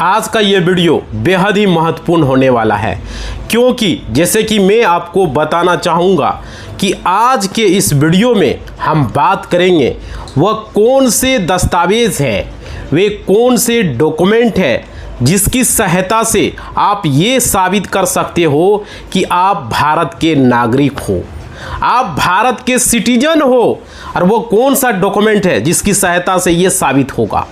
आज का ये वीडियो बेहद ही महत्वपूर्ण होने वाला है, क्योंकि जैसे कि मैं आपको बताना चाहूँगा कि आज के इस वीडियो में हम बात करेंगे वह कौन से दस्तावेज़ हैं, वे कौन से डॉक्यूमेंट हैं जिसकी सहायता से आप ये साबित कर सकते हो कि आप भारत के नागरिक हो, आप भारत के सिटीजन हो। और वो कौन सा डॉक्यूमेंट है जिसकी सहायता से ये साबित होगा,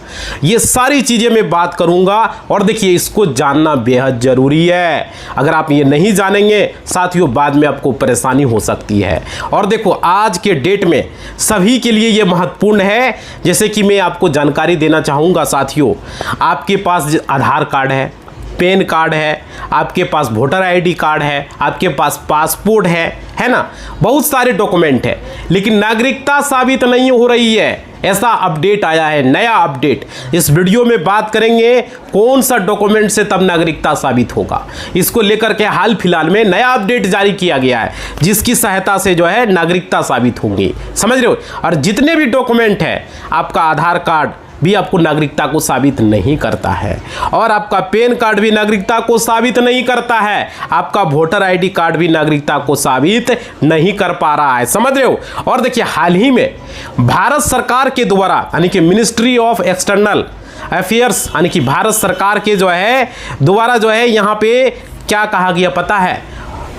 ये सारी चीज़ें मैं बात करूंगा। और देखिए, इसको जानना बेहद ज़रूरी है। अगर आप ये नहीं जानेंगे साथियों, बाद में आपको परेशानी हो सकती है। और देखो, आज के डेट में सभी के लिए ये महत्वपूर्ण है। जैसे कि मैं आपको जानकारी देना चाहूँगा साथियों, आपके पास आधार कार्ड है, पैन कार्ड है, आपके पास वोटर आईडी कार्ड है, आपके पास पासपोर्ट है ना, बहुत सारे डॉक्यूमेंट है, लेकिन नागरिकता साबित नहीं हो रही है। ऐसा अपडेट आया है, नया अपडेट। इस वीडियो में बात करेंगे कौन सा डॉक्यूमेंट से तब नागरिकता साबित होगा। इसको लेकर के हाल फिलहाल में नया अपडेट जारी किया गया है, जिसकी सहायता से जो है नागरिकता साबित होंगी। समझ रहे हो। और जितने भी डॉक्यूमेंट है, आपका आधार कार्ड भी आपको नागरिकता को साबित नहीं करता है, और आपका पैन कार्ड भी नागरिकता को साबित नहीं करता है, आपका वोटर आईडी कार्ड भी नागरिकता को साबित नहीं कर पा रहा है। समझ रहे हो। और देखिए, हाल ही में भारत सरकार के द्वारा, यानी कि मिनिस्ट्री ऑफ एक्सटर्नल अफेयर्स, यानी कि भारत सरकार के जो है द्वारा जो है यहाँ पे क्या कहा गया पता है,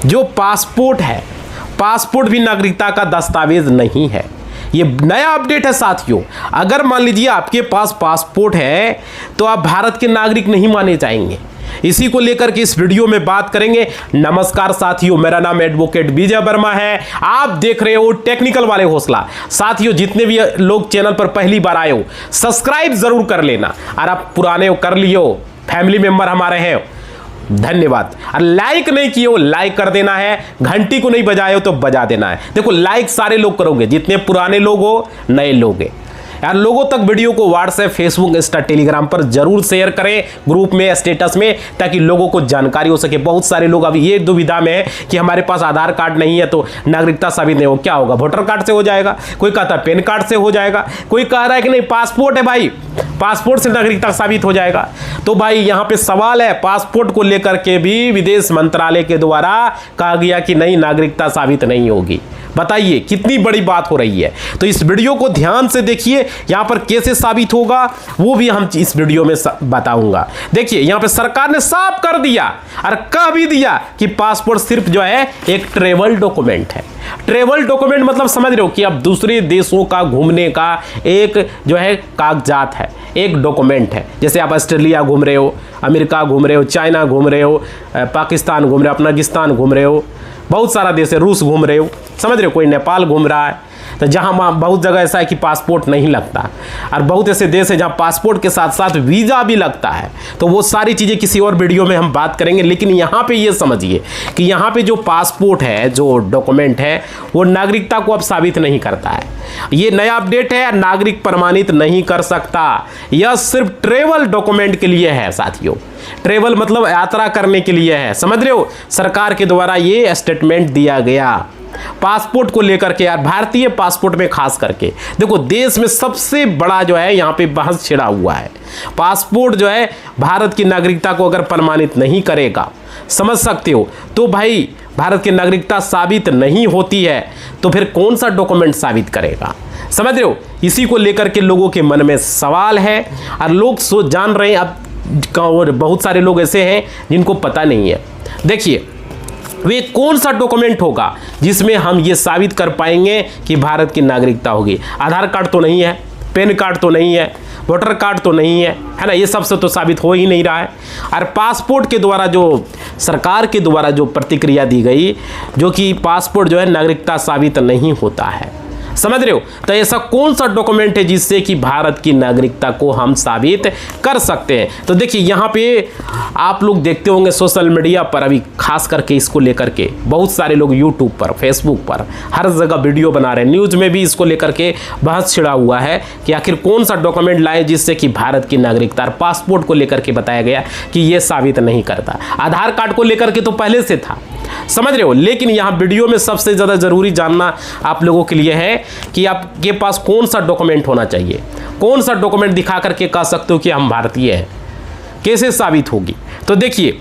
जो पासपोर्ट है, पासपोर्ट भी नागरिकता का दस्तावेज नहीं है। ये नया अपडेट है साथियों। अगर मान लीजिए आपके पास पासपोर्ट है तो आप भारत के नागरिक नहीं माने जाएंगे। इसी को लेकर के इस वीडियो में बात करेंगे। नमस्कार साथियों, मेरा नाम एडवोकेट विजय वर्मा है। आप देख रहे हो टेक्निकल वाले हौसला। साथियों, जितने भी लोग चैनल पर पहली बार आए हो, सब्सक्राइब जरूर कर लेना, और आप पुराने हो कर लियो, फैमिली मेंबर हमारे हैं, धन्यवाद। और लाइक नहीं किए हो, लाइक कर देना है, घंटी को नहीं बजाए हो तो बजा देना है। देखो, लाइक सारे लोग करोगे, जितने पुराने लोग हो, नए लोग हैं यार। लोगों तक वीडियो को व्हाट्सएप, फेसबुक, इंस्टा, टेलीग्राम पर जरूर शेयर करें, ग्रुप में, स्टेटस में, ताकि लोगों को जानकारी हो सके। बहुत सारे लोग अभी ये दुविधा में है कि हमारे पास आधार कार्ड नहीं है तो नागरिकता साबित नहीं हो। क्या होगा? वोटर कार्ड से हो जाएगा, कोई कहता है पैन कार्ड से हो जाएगा, कोई कह रहा है कि नहीं पासपोर्ट है भाई, पासपोर्ट से नागरिकता साबित हो जाएगा। तो भाई यहाँ पे सवाल है, पासपोर्ट को लेकर के भी विदेश मंत्रालय के द्वारा कहा गया कि नहीं, नागरिकता साबित नहीं होगी। बताइए कितनी बड़ी बात हो रही है। तो इस वीडियो को ध्यान से देखिए, यहाँ पर कैसे साबित होगा वो भी हम इस वीडियो में बताऊंगा। देखिए, यहाँ पे सरकार ने साफ कर दिया और कह भी दिया कि पासपोर्ट सिर्फ जो है एक ट्रेवल डॉक्यूमेंट है। ट्रेवल डॉक्यूमेंट मतलब समझ रहे हो कि अब दूसरे देशों का घूमने का एक जो है कागजात है, एक डॉक्यूमेंट है। जैसे आप ऑस्ट्रेलिया घूम रहे हो, अमेरिका घूम रहे हो, चाइना घूम रहे हो, पाकिस्तान घूम रहे हो, अफगानिस्तान घूम रहे हो, बहुत सारा देश है, रूस घूम रहे हो, समझ रहे हो, कोई नेपाल घूम रहा है। तो जहाँ बहुत जगह ऐसा है कि पासपोर्ट नहीं लगता, और बहुत ऐसे देश है जहाँ पासपोर्ट के साथ साथ वीज़ा भी लगता है। तो वो सारी चीज़ें किसी और वीडियो में हम बात करेंगे। लेकिन यहाँ पे ये समझिए कि यहाँ पे जो पासपोर्ट है, जो डॉक्यूमेंट है, वो नागरिकता को अब साबित नहीं करता है। ये नया अपडेट है, नागरिक प्रमाणित नहीं कर सकता। यह सिर्फ ट्रेवल डॉक्यूमेंट के लिए है साथियों। ट्रेवल मतलब यात्रा करने के लिए है, समझ रहे हो। सरकार के द्वारा ये स्टेटमेंट दिया गया पासपोर्ट को लेकर के। यार, भारतीय पासपोर्ट में खास करके देखो, देश में सबसे बड़ा जो है यहाँ पे बहस छिड़ा हुआ है। पासपोर्ट जो है भारत की नागरिकता को अगर प्रमाणित नहीं करेगा, समझ सकते हो, तो भाई भारत की नागरिकता साबित नहीं होती है, तो फिर कौन सा डॉक्यूमेंट साबित करेगा? समझ रहे हो। इसी को लेकर के लोगों के मन में सवाल है, और लोग जान रहे हैं अब, और बहुत सारे लोग ऐसे हैं जिनको पता नहीं है। देखिए, वे कौन सा डॉक्यूमेंट होगा जिसमें हम ये साबित कर पाएंगे कि भारत की नागरिकता होगी। आधार कार्ड तो नहीं है, पैन कार्ड तो नहीं है, वोटर कार्ड तो नहीं है ना, ये सबसे तो साबित हो ही नहीं रहा है। और पासपोर्ट के द्वारा जो सरकार के द्वारा जो प्रतिक्रिया दी गई, जो कि पासपोर्ट जो है नागरिकता साबित नहीं होता है, समझ रहे हो। तो ऐसा कौन सा डॉक्यूमेंट है जिससे कि भारत की नागरिकता को हम साबित कर सकते हैं? तो देखिए, यहाँ पे आप लोग देखते होंगे सोशल मीडिया पर अभी खास करके इसको लेकर के बहुत सारे लोग यूट्यूब पर, फेसबुक पर, हर जगह वीडियो बना रहे हैं। न्यूज़ में भी इसको लेकर के बहस छिड़ा हुआ है कि आखिर कौन सा डॉक्यूमेंट लाए जिससे कि भारत की नागरिकता। पासपोर्ट को लेकर के बताया गया कि ये साबित नहीं करता। आधार कार्ड को लेकर के तो पहले से था, समझ रहे हो। लेकिन यहाँ वीडियो में सबसे ज़्यादा ज़रूरी जानना आप लोगों के लिए है कि आपके पास कौन सा डॉक्यूमेंट होना चाहिए, कौन सा डॉक्यूमेंट दिखा करके कह सकते हो कि हम भारतीय हैं। कैसे साबित होगी? तो देखिए,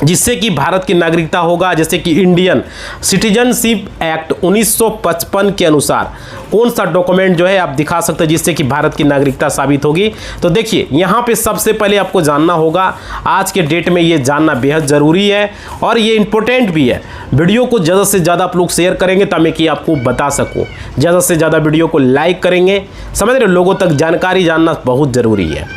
जिससे कि भारत की नागरिकता होगा, जैसे कि इंडियन सिटीजनशिप एक्ट 1955 के अनुसार कौन सा डॉक्यूमेंट जो है आप दिखा सकते हैं जिससे कि भारत की नागरिकता साबित होगी? तो देखिए, यहाँ पे सबसे पहले आपको जानना होगा, आज के डेट में ये जानना बेहद ज़रूरी है और ये इंपॉर्टेंट भी है। वीडियो को ज़्यादा से ज़्यादा आप लोग शेयर करेंगे ताकि कि आपको बता सकूँ, ज़्यादा से ज़्यादा वीडियो को लाइक करेंगे, समझ रहे, लोगों तक जानकारी जानना बहुत ज़रूरी है,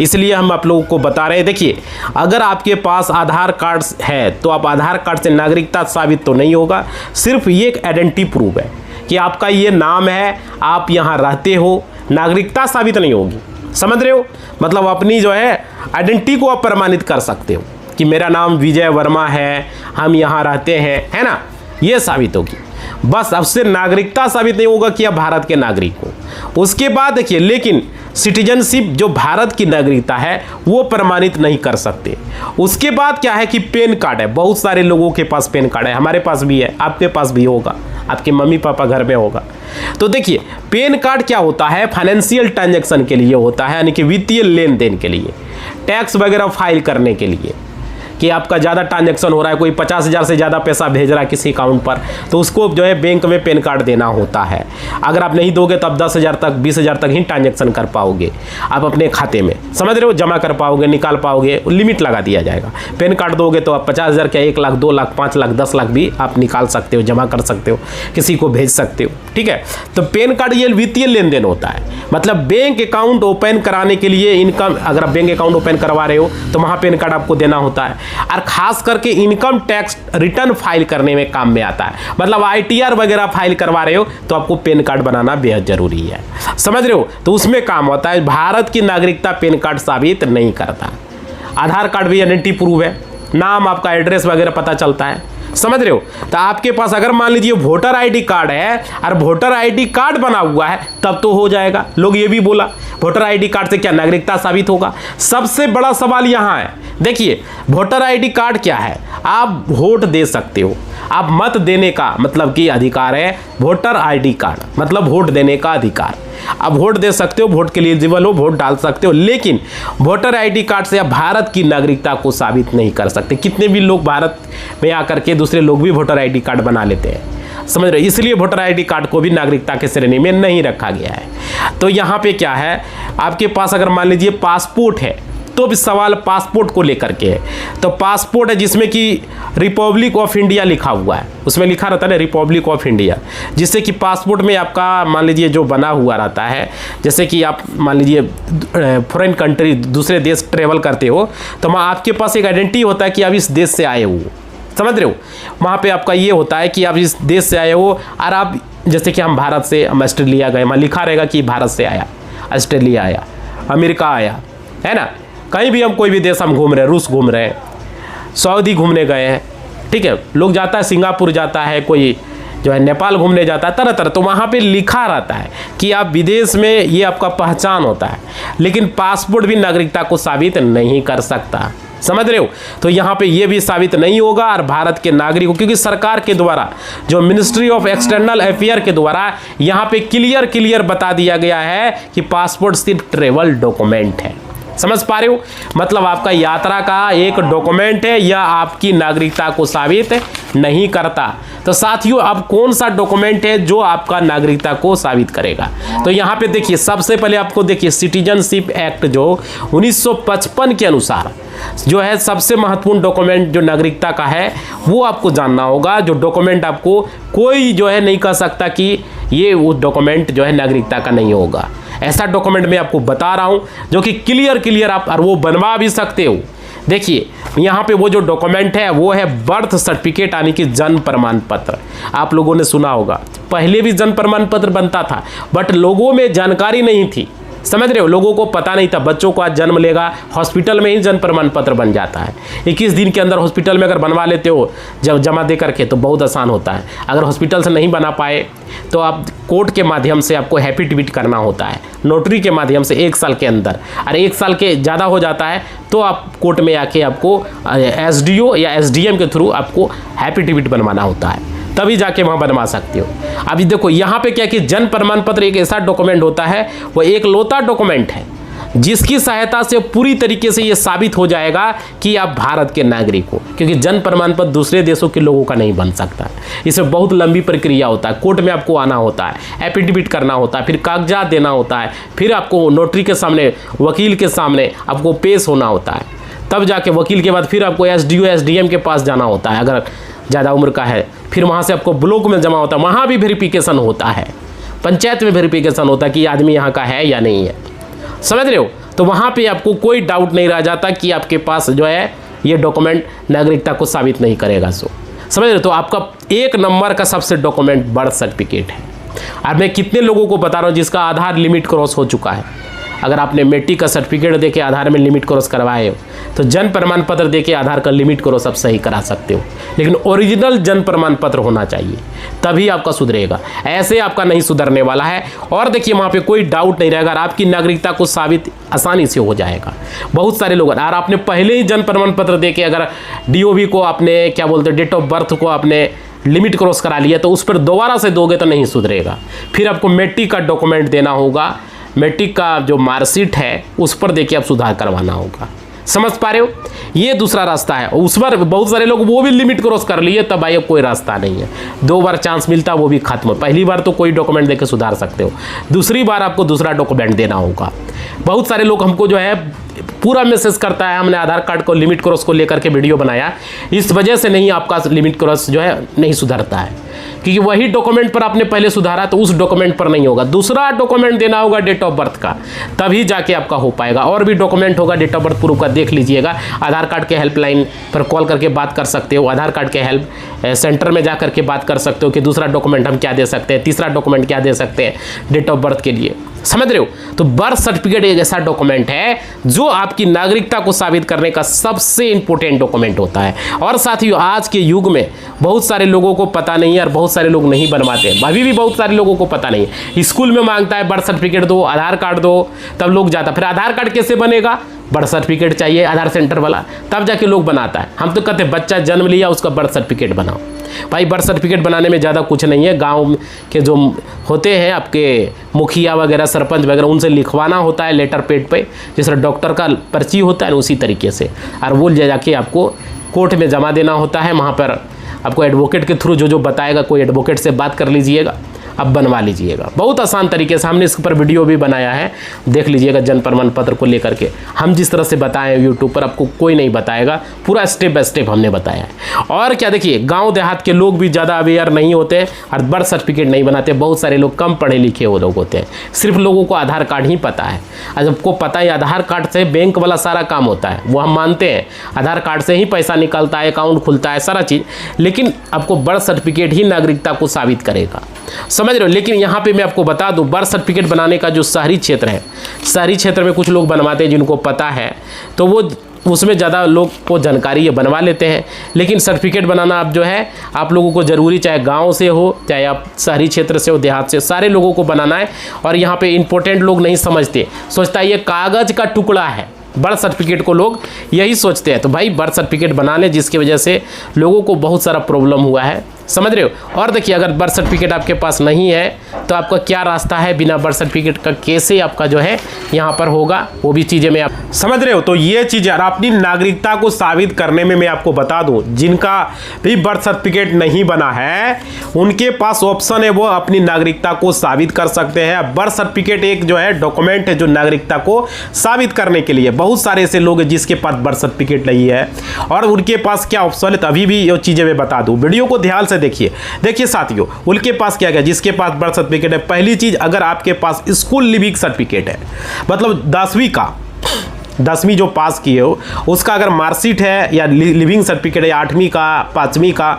इसलिए हम आप लोगों को बता रहे हैं। देखिए, अगर आपके पास आधार कार्ड है तो आप आधार कार्ड से नागरिकता साबित तो नहीं होगा, सिर्फ ये एक आइडेंटिटी प्रूफ है कि आपका ये नाम है, आप यहाँ रहते हो, नागरिकता साबित नहीं होगी, समझ रहे हो? मतलब अपनी जो है आइडेंटिटी को आप प्रमाणित कर सकते हो कि मेरा नाम विजय वर्मा है, हम यहाँ रहते हैं, है ना, ये साबित होगी बस। अब से नागरिकता साबित नहीं होगा कि आप भारत के नागरिक हो। उसके बाद देखिए, लेकिन सिटीजनशिप जो भारत की नागरिकता है वो प्रमाणित नहीं कर सकते। उसके बाद क्या है कि पैन कार्ड है, बहुत सारे लोगों के पास पैन कार्ड है, हमारे पास भी है, आपके पास भी होगा, आपके मम्मी पापा घर में होगा। तो देखिए, पैन कार्ड क्या होता है? फाइनेंशियल ट्रांजैक्शन के लिए होता है, यानी कि वित्तीय लेन देन के लिए, टैक्स वगैरह फाइल करने के लिए, कि आपका ज़्यादा ट्रांजैक्शन हो रहा है, कोई 50,000 से ज़्यादा पैसा भेज रहा है किसी अकाउंट पर, तो उसको जो है बैंक में पैन कार्ड देना होता है। अगर आप नहीं दोगे तो आप 10,000 तक 20,000 तक ही ट्रांजैक्शन कर पाओगे आप अपने खाते में, समझ रहे हो, जमा कर पाओगे, निकाल पाओगे, लिमिट लगा दिया जाएगा। पैन कार्ड दोगे तो आप 50,000 क्या 1 लाख 2 लाख 5 लाख 10 लाख भी आप निकाल सकते हो, जमा कर सकते हो, किसी को भेज सकते हो, ठीक है। तो पैन कार्ड ये वित्तीय लेन देन होता है, मतलब बैंक अकाउंट ओपन कराने के लिए इनकम, अगर आप बैंक अकाउंट ओपन करवा रहे हो तो वहाँ पैन कार्ड आपको देना होता है, और खास करके इनकम टैक्स रिटर्न फाइल करने में काम में आता है। मतलब ITR वगैरह फाइल करवा रहे हो तो आपको पैन कार्ड बनाना बेहद जरूरी है, समझ रहे हो, तो उसमें काम होता है। भारत की नागरिकता पैन कार्ड साबित नहीं करता। आधार कार्ड भी आइडेंटिटी प्रूफ है, नाम, आपका एड्रेस वगैरह पता चलता है, समझ रहे हो। तो आपके पास अगर मान लीजिए वोटर ID कार्ड है और वोटर ID कार्ड बना हुआ है तब तो हो जाएगा। लोग ये भी बोला वोटर ID कार्ड से क्या नागरिकता साबित होगा? सबसे बड़ा सवाल यहाँ है, देखिए, वोटर ID कार्ड क्या है? आप वोट दे सकते हो, आप मत देने का मतलब कि अधिकार है। वोटर ID कार्ड मतलब वोट देने का अधिकार, आप वोट दे सकते हो, वोट के लिए एलिजिबल हो, वोट डाल सकते हो, लेकिन वोटर ID कार्ड से आप भारत की नागरिकता को साबित नहीं कर सकते। कितने भी लोग भारत में आकर के दूसरे लोग भी वोटर ID कार्ड बना लेते हैं, समझ रहे, इसलिए वोटर ID कार्ड को भी नागरिकता के श्रेणी में नहीं रखा गया है। तो यहाँ पे क्या है, आपके पास अगर मान लीजिए पासपोर्ट है तो भी सवाल पासपोर्ट को लेकर के है। तो पासपोर्ट है जिसमें कि रिपब्लिक ऑफ इंडिया लिखा हुआ है, उसमें लिखा रहता है ना रिपब्लिक ऑफ इंडिया, जिससे कि पासपोर्ट में आपका मान लीजिए जो बना हुआ रहता है, जैसे कि आप मान लीजिए फॉरेन कंट्री, दूसरे देश ट्रेवल करते हो तो वहाँ आपके पास एक आइडेंटिटी होता है कि आप इस देश से आए हो, समझ रहे हो। वहाँ पे आपका ये होता है कि आप इस देश से आए हो, और आप जैसे कि हम भारत से, हम ऑस्ट्रेलिया गए, वहाँ लिखा रहेगा कि भारत से आया, ऑस्ट्रेलिया आया, अमेरिका आया, है ना, कहीं भी हम कोई भी देश हम घूम रहे हैं, रूस घूम रहे हैं, सऊदी घूमने गए हैं, ठीक है, लोग जाता है सिंगापुर जाता है, कोई जो है नेपाल घूमने जाता है, तरह तरह, तो वहाँ पे लिखा रहता है कि आप विदेश में, ये आपका पहचान होता है। लेकिन पासपोर्ट भी नागरिकता को साबित नहीं कर सकता, समझ रहे हो। तो यहाँ पे ये भी साबित नहीं होगा, और भारत के नागरिक हो, क्योंकि सरकार के द्वारा जो मिनिस्ट्री ऑफ एक्सटर्नल अफेयर के द्वारा यहाँ पे क्लियर बता दिया गया है कि पासपोर्ट सिर्फ ट्रेवल डॉक्यूमेंट है, समझ पा रहे हो, मतलब आपका यात्रा का एक डॉक्यूमेंट है, या आपकी नागरिकता को साबित नहीं करता। तो साथियों, अब कौन सा डॉक्यूमेंट है जो आपका नागरिकता को साबित करेगा? तो यहाँ पे देखिए, सबसे पहले आपको देखिए सिटीजनशिप एक्ट जो 1955 के अनुसार जो है सबसे महत्वपूर्ण डॉक्यूमेंट जो नागरिकता का है वो आपको जानना होगा। जो डॉक्यूमेंट आपको कोई जो है नहीं कह सकता कि ये वो डॉक्यूमेंट जो है नागरिकता का नहीं होगा। ऐसा डॉक्यूमेंट मैं आपको बता रहा हूँ जो कि क्लियर आप और वो बनवा भी सकते हो। देखिए यहाँ पे वो जो डॉक्यूमेंट है वो है बर्थ सर्टिफिकेट, यानी कि जन्म प्रमाण पत्र। आप लोगों ने सुना होगा, पहले भी जन्म प्रमाण पत्र बनता था, बट लोगों में जानकारी नहीं थी, समझ रहे हो, लोगों को पता नहीं था। बच्चों को आज जन्म लेगा, हॉस्पिटल में ही जन्म प्रमाण पत्र बन जाता है। 21 दिन के अंदर हॉस्पिटल में अगर बनवा लेते हो जब जमा दे करके तो बहुत आसान होता है। अगर हॉस्पिटल से नहीं बना पाए तो आप कोर्ट के माध्यम से आपको एफिडेविट करना होता है, नोटरी के माध्यम से 1 साल के अंदर। और 1 साल के ज़्यादा हो जाता है तो आप कोर्ट में आके आपको SDO या SDM के थ्रू आपको एफिडेविट बनवाना होता है, तभी जाके वहाँ बनवा सकते हो। अभी देखो यहाँ पे क्या कि जन्म प्रमाण पत्र एक ऐसा डॉक्यूमेंट होता है, वो एक लौता डॉक्यूमेंट है जिसकी सहायता से पूरी तरीके से ये साबित हो जाएगा कि आप भारत के नागरिक हो, क्योंकि जन्म प्रमाण पत्र दूसरे देशों के लोगों का नहीं बन सकता। इसमें बहुत लंबी प्रक्रिया होता है, कोर्ट में आपको आना होता है, एफिडेविट करना होता है, फिर कागजात देना होता है, फिर आपको नोटरी के सामने, वकील के सामने आपको पेश होना होता है, तब जाके वकील के बाद फिर आपको एसडीओ एसडीएम के पास जाना होता है अगर ज़्यादा उम्र का है, फिर वहाँ से आपको ब्लॉक में जमा होता है, वहाँ भी वेरिफिकेशन होता है, पंचायत में वेरिफिकेशन होता है कि आदमी यहाँ का है या नहीं है, समझ रहे हो। तो वहाँ पे आपको कोई डाउट नहीं रह जाता कि आपके पास जो है ये डॉक्यूमेंट नागरिकता को साबित नहीं करेगा। सो समझ रहे हो। तो आपका एक नंबर का सबसे डॉक्यूमेंट बर्थ सर्टिफिकेट है। और मैं कितने लोगों को बता रहा हूँ जिसका आधार लिमिट क्रॉस हो चुका है। अगर आपने मैट्रिक का सर्टिफिकेट देके आधार में लिमिट क्रॉस करवाए हो तो जन्म प्रमाण पत्र देके आधार का लिमिट क्रॉस आप सही करा सकते हो, लेकिन ओरिजिनल जन्म प्रमाण पत्र होना चाहिए, तभी आपका सुधरेगा। ऐसे आपका नहीं सुधरने वाला है। और देखिए वहाँ पे कोई डाउट नहीं रहेगा, आपकी नागरिकता को साबित आसानी से हो जाएगा। बहुत सारे लोग, और आपने पहले ही जन्म प्रमाण पत्र देके अगर डीओबी को आपने क्या बोलते हैं डेट ऑफ बर्थ को आपने लिमिट क्रॉस करा लिया तो उस पर दोबारा से दोगे तो नहीं सुधरेगा। फिर आपको मैट्रिक का डॉक्यूमेंट देना होगा, मैट्रिक का जो मार्कशीट है उस पर देखिए आप सुधार करवाना होगा। समझ पा रहे हो, ये दूसरा रास्ता है। उस पर बहुत सारे लोग वो भी लिमिट क्रॉस कर लिए, तब भाई अब कोई रास्ता नहीं है। 2 बार चांस मिलता वो भी खत्म। पहली बार तो कोई डॉक्यूमेंट देकर सुधार सकते हो, दूसरी बार आपको दूसरा डॉक्यूमेंट देना होगा। बहुत सारे लोग हमको जो है पूरा मैसेज करता है, हमने आधार कार्ड को लिमिट क्रॉस को लेकर के वीडियो बनाया, इस वजह से नहीं आपका लिमिट क्रॉस जो है नहीं सुधरता है, क्योंकि वही डॉक्यूमेंट पर आपने पहले सुधारा तो उस डॉक्यूमेंट पर नहीं होगा। दूसरा डॉक्यूमेंट देना होगा डेट ऑफ बर्थ का, तभी जाके आपका हो पाएगा। और भी डॉक्यूमेंट होगा डेट ऑफ बर्थ प्रूफ का, देख लीजिएगा। आधार कार्ड के हेल्पलाइन पर कॉल करके बात कर सकते हो, आधार कार्ड के हेल्प सेंटर में जा करके बात कर सकते हो कि दूसरा डॉक्यूमेंट हम क्या दे सकते हैं, तीसरा डॉक्यूमेंट क्या दे सकते हैं डेट ऑफ बर्थ के लिए। समझ रहे हो। तो बर्थ सर्टिफिकेट एक ऐसा डॉक्यूमेंट है जो आपकी नागरिकता को साबित करने का सबसे इंपॉर्टेंट डॉक्यूमेंट होता है। और साथियों आज के युग में बहुत सारे लोगों को पता नहीं है और बहुत सारे लोग नहीं बनवाते हैं। अभी भी बहुत सारे लोगों को पता नहीं है। स्कूल में मांगता है बर्थ सर्टिफिकेट दो, आधार कार्ड दो, तब लोग जाता। फिर आधार कार्ड कैसे बनेगा, बर्थ सर्टिफिकेट चाहिए आधार सेंटर वाला, तब जाके लोग बनाता है। हम तो कहते हैं बच्चा जन्म लिया उसका बर्थ सर्टिफिकेट बनाओ। भाई बर्थ सर्टिफिकेट बनाने में ज़्यादा कुछ नहीं है। गांव के जो होते हैं आपके मुखिया वगैरह, सरपंच वगैरह, उनसे लिखवाना होता है लेटर पैड पे, जिस तरह डॉक्टर का पर्ची होता है उसी तरीके से, और वो ले जाके आपको कोर्ट में जमा देना होता है। वहाँ पर आपको एडवोकेट के थ्रू जो बताएगा, कोई एडवोकेट से बात कर लीजिएगा, अब बनवा लीजिएगा। बहुत आसान तरीके से हमने इस पर वीडियो भी बनाया है, देख लीजिएगा। जन्म प्रमाण पत्र को लेकर के हम जिस तरह से बताएं यूट्यूब पर, आपको कोई नहीं बताएगा, पूरा स्टेप बाय स्टेप हमने बताया है। और क्या देखिए, गांव देहात के लोग भी ज़्यादा अवेयर नहीं होते और बर्थ सर्टिफिकेट नहीं बनाते। बहुत सारे लोग कम पढ़े लिखे वो लोग होते हैं, सिर्फ लोगों को आधार कार्ड ही पता है। और आपको पता है आधार कार्ड से बैंक वाला सारा काम होता है, वो हम मानते हैं। आधार कार्ड से ही पैसा निकलता है, अकाउंट खुलता है, सारा चीज़। लेकिन आपको बर्थ सर्टिफिकेट ही नागरिकता को साबित करेगा, समझ रहे हो। लेकिन यहाँ पे मैं आपको बता दूं, बर्थ सर्टिफिकेट बनाने का जो शहरी क्षेत्र है, शहरी क्षेत्र में कुछ लोग बनवाते हैं जिनको पता है, तो वो उसमें ज़्यादा लोग को जानकारी ये बनवा लेते हैं। लेकिन सर्टिफिकेट बनाना आप जो है आप लोगों को ज़रूरी, चाहे गांव से हो, चाहे आप शहरी क्षेत्र से हो, देहात से, सारे लोगों को बनाना है। और यहाँ पे इंपॉर्टेंट लोग नहीं समझते, सोचता है ये कागज़ का टुकड़ा है। बर्थ सर्टिफिकेट को लोग यही सोचते हैं। तो भाई बर्थ सर्टिफिकेट बना लें, जिसकी वजह से लोगों को बहुत सारा प्रॉब्लम हुआ है, समझ रहे हो। और देखिए, अगर बर्थ सर्टिफिकेट आपके पास नहीं है तो आपका क्या रास्ता है, बिना बर्थ सर्टिफिकेट का कैसे आपका जो है यहाँ पर होगा, वो भी चीज़ें मैं आप समझ रहे हो। तो ये चीज़ें अपनी नागरिकता को साबित करने में मैं आपको बता दूं, जिनका भी बर्थ सर्टिफिकेट नहीं बना है उनके पास ऑप्शन है, वो अपनी नागरिकता को साबित कर सकते हैं। बर्थ सर्टिफिकेट एक जो है डॉक्यूमेंट है जो नागरिकता को साबित करने के लिए। बहुत सारे ऐसे लोग हैं जिसके पास बर्थ सर्टिफिकेट नहीं है और उनके पास क्या ऑप्शन है, तभी भी ये चीज़ें मैं बता दूँ। वीडियो को ध्यान से देखिए साथियों, उनके पास क्या क्या, जिसके पास बर्थ सर्टिफिकेट है। पहली चीज, अगर आपके पास स्कूल लिविंग सर्टिफिकेट है, मतलब 10वीं जो पास किए हो उसका अगर मार्कशीट है या लिविंग सर्टिफिकेट है, 8वीं का 5वीं का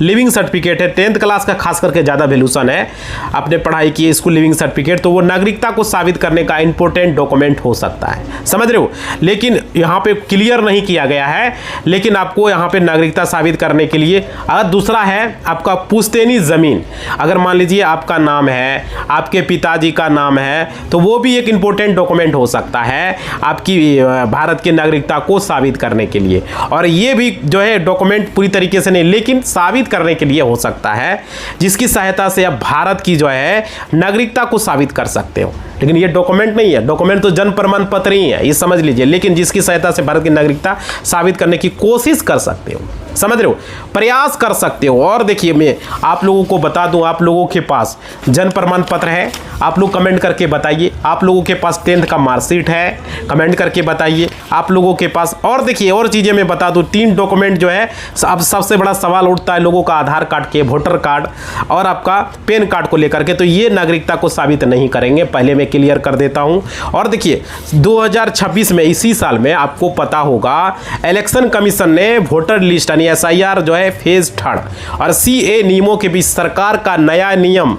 लिविंग सर्टिफिकेट है, 10th क्लास का खास करके ज़्यादा वैल्यूशन है, आपने पढ़ाई की स्कूल लिविंग सर्टिफिकेट, तो वो नागरिकता को साबित करने का इंपॉर्टेंट डॉक्यूमेंट हो सकता है, समझ रहे हो। लेकिन यहाँ पे क्लियर नहीं किया गया है, लेकिन आपको यहाँ पे नागरिकता साबित करने के लिए अगर दूसरा है आपका पुश्तैनी ज़मीन, अगर मान लीजिए आपका नाम है, आपके पिताजी का नाम है, तो वो भी एक इंपॉर्टेंट डॉक्यूमेंट हो सकता है। आपकी भारत की नागरिकता को साबित करने के लिए। और ये भी जो है डॉक्यूमेंट पूरी तरीके से नहीं, लेकिन साबित करने के लिए हो सकता है, जिसकी सहायता से आप भारत की जो है नागरिकता को साबित कर सकते हो। लेकिन ये डॉक्यूमेंट नहीं है, डॉक्यूमेंट तो जन्म प्रमाण पत्र ही है, ये समझ लीजिए। लेकिन जिसकी सहायता से भारत की नागरिकता साबित करने की कोशिश कर सकते हो, समझ रहे हो, प्रयास कर सकते हो। और देखिए, मैं आप लोगों को बता दूं, आप लोगों के पास जन्म प्रमाण पत्र है, आप लोग कमेंट करके बताइए। आप लोगों के पास 10th का मार्कशीट है, कमेंट करके बताइए। आप लोगों के पास, और देखिए और चीज़ें मैं बता दूं, 3 डॉक्यूमेंट जो है, अब सबसे बड़ा सवाल उठता है लोगों का आधार कार्ड के, वोटर कार्ड और आपका पैन कार्ड को लेकर के, तो ये नागरिकता को साबित नहीं करेंगे, पहले मैं क्लियर कर देता हूं। और देखिए 2026 में, इसी साल में, आपको पता होगा इलेक्शन कमीशन ने वोटर लिस्ट यानी SIR जो है फेज 3 और CA नियमों के बीच सरकार का नया नियम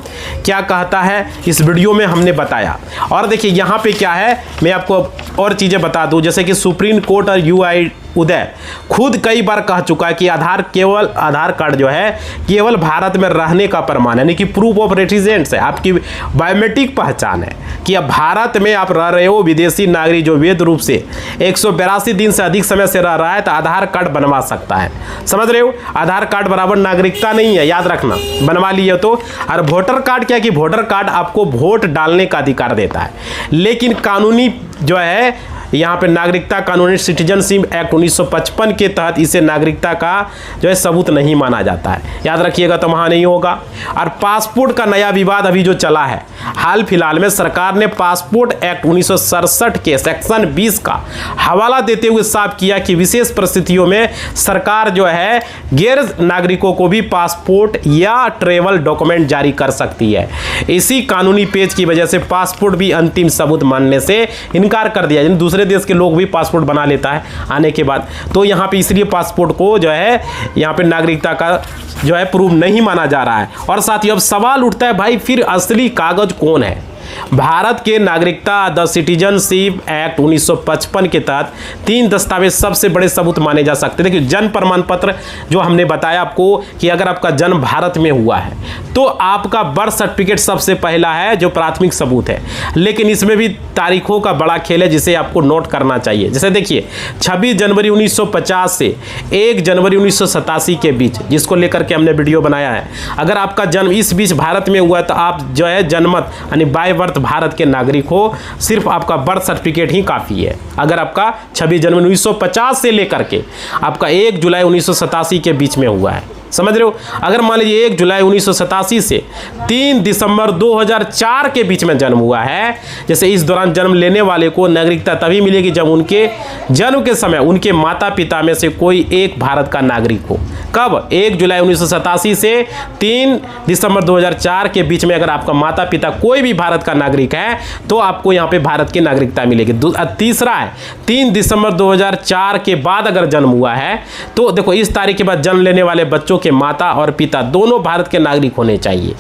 क्या कहता है, इस वीडियो में हमने बताया। और देखिए यहाँ पे क्या है, मैं आपको और चीज़ें बता दूं, जैसे कि सुप्रीम कोर्ट और UI उदय खुद कई बार कह चुका है कि आधार कार्ड जो है केवल भारत में रहने का प्रमाण है, यानी कि प्रूफ ऑफ रेसिडेंस है, आपकी बायोमेट्रिक पहचान है कि अब भारत में आप रह रहे हो। विदेशी नागरिक जो वैध रूप से 182 दिन से अधिक समय से रह रहा है तो आधार कार्ड बनवा सकता है, समझ रहे हो। आधार कार्ड बराबर नागरिकता नहीं है, याद रखना, बनवा लिए तो। और वोटर कार्ड क्या, कि वोटर कार्ड आपको वोट डालने का अधिकार देता है, लेकिन कानूनी जो है यहाँ पे नागरिकता कानूनी सिटीजनशिप एक्ट 1955 के तहत इसे नागरिकता का जो है सबूत नहीं माना जाता है, याद रखिएगा, तो वहाँ नहीं होगा। और पासपोर्ट का नया विवाद अभी जो चला है, हाल फिलहाल में सरकार ने पासपोर्ट एक्ट 1967 के सेक्शन 20 का हवाला देते हुए साफ किया कि विशेष परिस्थितियों में सरकार जो है गैर नागरिकों को भी पासपोर्ट या ट्रेवल डॉक्यूमेंट जारी कर सकती है। इसी कानूनी पेच की वजह से पासपोर्ट भी अंतिम सबूत मानने से इनकार कर दिया, दूसरे देश के लोग भी पासपोर्ट बना लेता है आने के बाद, तो यहाँ पे इसलिए पासपोर्ट को जो है यहाँ पे नागरिकता का जो है प्रूफ नहीं माना जा रहा है। और साथ ही अब सवाल उठता है, भाई फिर असली कागज कौन है? भारत के नागरिकता द सिटीजनशिप एक्ट 1955 के तहत 3 दस्तावेज सबसे बड़े सबूत माने जा सकते हैं। देखिए जन्म प्रमाण पत्र जो हमने बताया आपको कि अगर आपका जन्म भारत में हुआ है तो आपका बर्थ सर्टिफिकेट सबसे पहला है जो प्राथमिक सबूत है, लेकिन इसमें भी तारीखों का बड़ा खेल है जिसे आपको नोट करना चाहिए। जैसे देखिए 26 जनवरी 1950 से 1 जनवरी 1987 के बीच, जिसको लेकर के हमने वीडियो बनाया है, अगर आपका जन्म इस बीच भारत में हुआ है तो आप जो है जनमत यानी बाय बर्थ भारत के नागरिक हो, सिर्फ आपका बर्थ सर्टिफिकेट ही काफ़ी है। अगर आपका 26 जनवरी 1950 से लेकर के आपका 1 जुलाई 1987 के बीच में हुआ है, समझ रहे हो। अगर मान लीजिए 1 जुलाई 1987 से 3 दिसंबर 2004 के बीच में जन्म हुआ है, जैसे इस दौरान जन्म लेने वाले को नागरिकता तभी मिलेगी जब उनके जन्म के समय उनके माता पिता में से कोई एक भारत का नागरिक हो। कब? 1 जुलाई 1987 से 3 दिसंबर 2004 के बीच में अगर आपका माता पिता कोई भी भारत का नागरिक है तो आपको यहाँ पे भारत की नागरिकता मिलेगी। तीसरा है 3 दिसंबर 2004 के बाद अगर जन्म हुआ है तो देखो इस तारीख के बाद जन्म लेने वाले बच्चों के माता और पिता दोनों भारत के नागरिक होने चाहिए,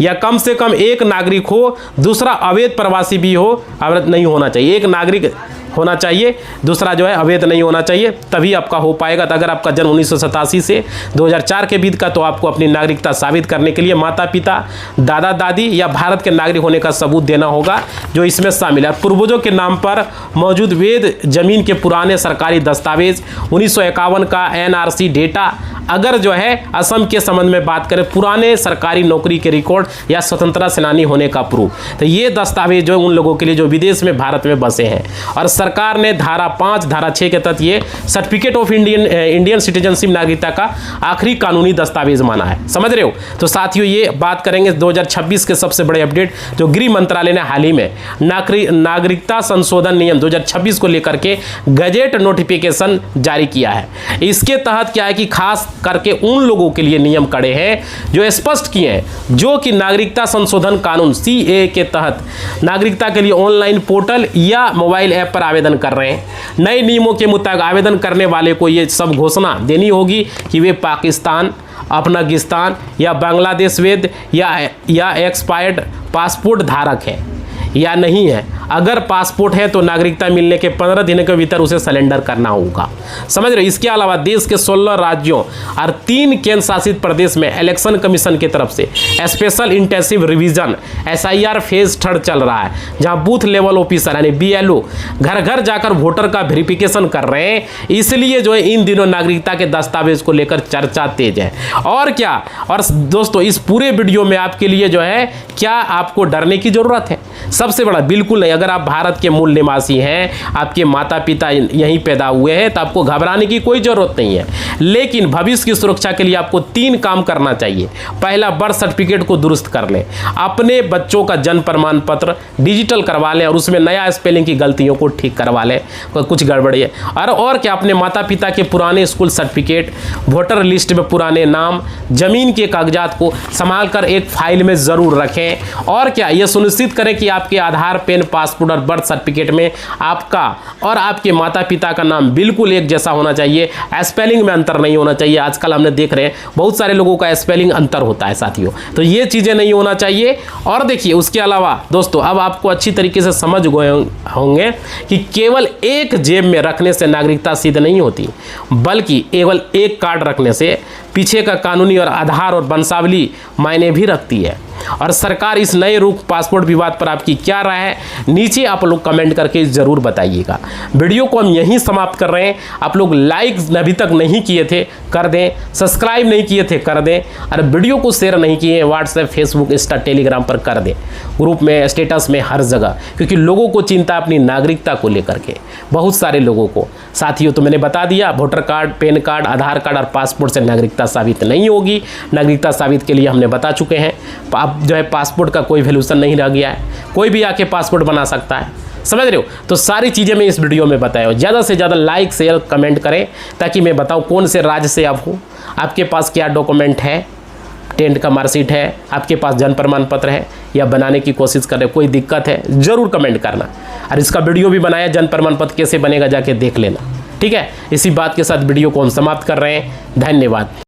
या कम से कम एक नागरिक हो, दूसरा अवैध प्रवासी भी हो, अवैध नहीं होना चाहिए। एक नागरिक होना चाहिए, दूसरा जो है अवैध नहीं होना चाहिए, तभी आपका हो पाएगा। तो अगर आपका जन्म 1987 से 2004 के बीच का, तो आपको अपनी नागरिकता साबित करने के लिए माता पिता, दादा दादी या भारत के नागरिक होने का सबूत देना होगा, जो इसमें शामिल है। पूर्वजों के नाम पर मौजूद वैध जमीन के पुराने सरकारी दस्तावेज, 1951 का NRC डेटा, अगर जो है असम के संबंध में बात करें पुराने सरकारी नौकरी के रिकॉर्ड या स्वतंत्रता सेनानी होने का प्रूफ, तो ये दस्तावेज जो उन लोगों के लिए जो विदेश में भारत में बसे हैं। और सरकार ने धारा 5 धारा 6 के तहत ये सर्टिफिकेट ऑफ इंडियन सिटीजनशिप नागरिकता का आखिरी कानूनी दस्तावेज माना है, समझ रहे हो। तो साथियों ये बात करेंगे 2026 के सबसे बड़े अपडेट जो गृह मंत्रालय ने हाल ही में नागरिकता संशोधन नियम 2026 को लेकर के गजेट नोटिफिकेशन जारी किया है। इसके तहत क्या है कि खास करके उन लोगों के लिए नियम कड़े हैं जो स्पष्ट किए हैं जो कि नागरिकता संशोधन कानून CA के तहत नागरिकता के लिए ऑनलाइन पोर्टल या मोबाइल ऐप पर आवेदन कर रहे हैं। नए नियमों के मुताबिक आवेदन करने वाले को ये सब घोषणा देनी होगी कि वे पाकिस्तान, अफगानिस्तान या बांग्लादेश वैध या एक्सपायर्ड पासपोर्ट धारक है या नहीं है। अगर पासपोर्ट है तो नागरिकता मिलने के 15 दिनों के भीतर उसे सरेंडर करना होगा। समझ रहे हो। इसके अलावा देश के 16 राज्यों और 3 केंद्र शासित प्रदेश में इलेक्शन कमीशन की तरफ से special intensive revision SIR phase 3 चल रहा है, जहां बूथ लेवल ऑफिसर यानी BLO घर घर जाकर वोटर का वेरिफिकेशन कर रहे हैं। इसलिए जो है इन दिनों नागरिकता के दस्तावेज को लेकर चर्चा तेज है। और क्या, और दोस्तों इस पूरे वीडियो में आपके लिए जो है क्या आपको डरने की जरूरत है? सबसे बड़ा बिल्कुल नहीं। अगर आप भारत के मूल निवासी हैं, आपके माता पिता यहीं पैदा हुए हैं, तो आपको घबराने की कोई जरूरत नहीं है। लेकिन भविष्य की सुरक्षा के लिए आपको 3 काम करना चाहिए। पहला, बर्थ सर्टिफिकेट को दुरुस्त कर लें, अपने बच्चों का जन्म प्रमाण पत्र डिजिटल करवा लें और उसमें नया स्पेलिंग की गलतियों को ठीक करवा लें, कुछ गड़बड़ी है। और क्या, अपने माता पिता के पुराने स्कूल सर्टिफिकेट, वोटर लिस्ट में पुराने नाम, जमीन के कागजात को संभाल कर एक फाइल में जरूर रखें। और क्या, यह सुनिश्चित करें कि आपके आधार, पेन, पासपोर्ट और बर्थ सर्टिफिकेट में आपका और आपके माता पिता का नाम बिल्कुल एक जैसा होना चाहिए, स्पेलिंग में अंतर नहीं होना चाहिए। आजकल हमने देख रहे हैं बहुत सारे लोगों का स्पेलिंग अंतर होता है साथियों, तो ये चीज़ें नहीं होना चाहिए। और देखिए उसके अलावा दोस्तों अब आपको अच्छी तरीके से समझ गए होंगे कि केवल एक जेब में रखने से नागरिकता सिद्ध नहीं होती, बल्कि केवल एक कार्ड रखने से पीछे का कानूनी और आधार और वंशावली मायने भी रखती है। और सरकार इस नए रूप पासपोर्ट विवाद पर आपकी क्या राय है, नीचे आप लोग कमेंट करके ज़रूर बताइएगा। वीडियो को हम यहीं समाप्त कर रहे हैं। आप लोग लाइक अभी तक नहीं किए थे कर दें, सब्सक्राइब नहीं किए थे कर दें, और वीडियो को शेयर नहीं किए व्हाट्सएप, फेसबुक, इंस्टा, टेलीग्राम पर कर दें, ग्रुप में, स्टेटस में, हर जगह, क्योंकि लोगों को चिंता अपनी नागरिकता को लेकर के, बहुत सारे लोगों को। साथियों तो मैंने बता दिया, वोटर कार्ड, पैन कार्ड, आधार कार्ड और पासपोर्ट से नागरिकता साबित नहीं होगी। नागरिकता साबित के लिए हमने बता चुके हैं। अब जो है पासपोर्ट का कोई वैल्यूशन नहीं रह गया है, कोई भी आके पासपोर्ट बना सकता है, समझ रहे हो। तो सारी चीज़ें मैं इस वीडियो में बताया हूँ। ज़्यादा से ज़्यादा लाइक, शेयर, कमेंट करें ताकि मैं बताऊँ कौन से राज्य से आप हो, आपके पास क्या डॉक्यूमेंट है, 10th का मार्कशीट है, आपके पास जन्म प्रमाण पत्र है, या बनाने की कोशिश कर रहे, कोई दिक्कत है ज़रूर कमेंट करना। और इसका वीडियो भी बनाया, जन्म प्रमाण पत्र कैसे बनेगा जाके देख लेना, ठीक है। इसी बात के साथ वीडियो को हम समाप्त कर रहे हैं। धन्यवाद।